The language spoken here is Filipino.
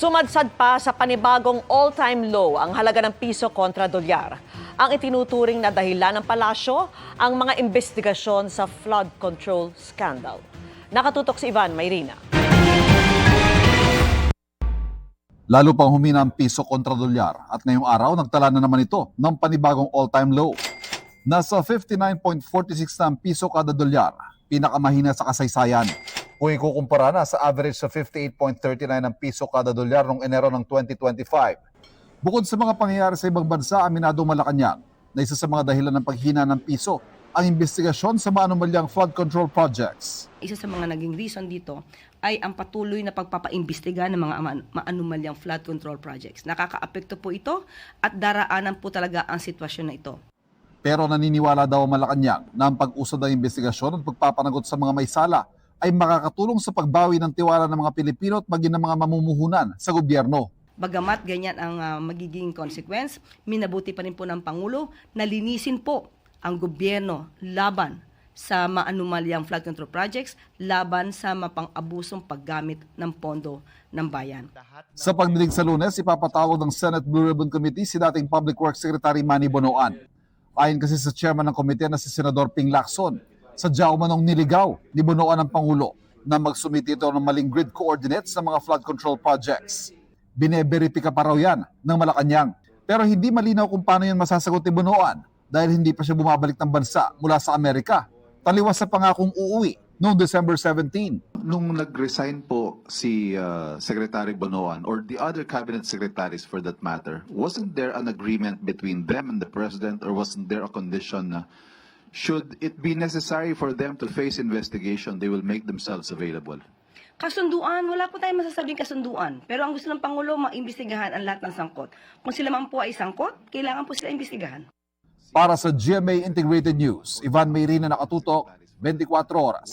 Sumadsad pa sa panibagong all-time low ang halaga ng piso kontra dolyar. Ang itinuturing na dahilan ng palasyo ang mga investigasyon sa flood control scandal. Nakatutok si Ivan Mayrina. Lalo pang humina ang piso kontra dolyar at ngayong araw nagtala na naman ito ng panibagong all-time low. Nasa 59.46 na ang piso kada dolyar, pinakamahina sa kasaysayan. Kung ikukumpara na sa average sa 58.39 ang piso kada dolyar noong Enero ng 2025. Bukod sa mga pangyayari sa ibang bansa, aminado Malacanang na isa sa mga dahilan ng paghina ng piso ang investigasyon sa maanumalyang flood control projects. Isa sa mga naging reason dito ay ang patuloy na pagpapaimbestiga ng mga maanumalyang flood control projects. Nakakaapekto po ito at daraanan po talaga ang sitwasyon na ito. Pero naniniwala daw ang Malacanang na ang pag-usad ng investigasyon at pagpapanagot sa mga may sala ay makakatulong sa pagbawi ng tiwala ng mga Pilipino at maging ng mga mamumuhunan sa gobyerno. Bagamat ganyan ang magiging consequence, minabuti pa rin po ng Pangulo na linisin po ang gobyerno laban sa maanumalyang flood control projects, laban sa mapang-abusong paggamit ng pondo ng bayan. Sa pagdinig sa Lunes, ipapatawag ng Senate Blue Ribbon Committee si dating Public Works Secretary Manny Bonoan. Ayon kasi sa chairman ng komite na si Senador Ping Lacson, sadya umanong niligaw ni Bonoan ng Pangulo na magsumiti ito ng maling grid coordinates sa mga flood control projects. Bineberipika pa raw yan ng Malacanang. Pero hindi malinaw kung paano yan masasagot ni Bonoan dahil hindi pa siya bumabalik ng bansa mula sa Amerika. Taliwas sa pangakong uuwi noong December 17. Nung nag-resign po si Secretary Bonoan or the other cabinet secretaries for that matter, wasn't there an agreement between them and the President or wasn't there a condition na should it be necessary for them to face investigation, they will make themselves available? Kasunduan, wala po tayong masasabing kasunduan. Pero ang gusto ng Pangulo, maimbestigahan ang lahat ng sangkot. Kung sila man po ay sangkot, kailangan po sila imbestigahan. Para sa GMA Integrated News, Ivan Mayrina, nakatutok, 24 oras.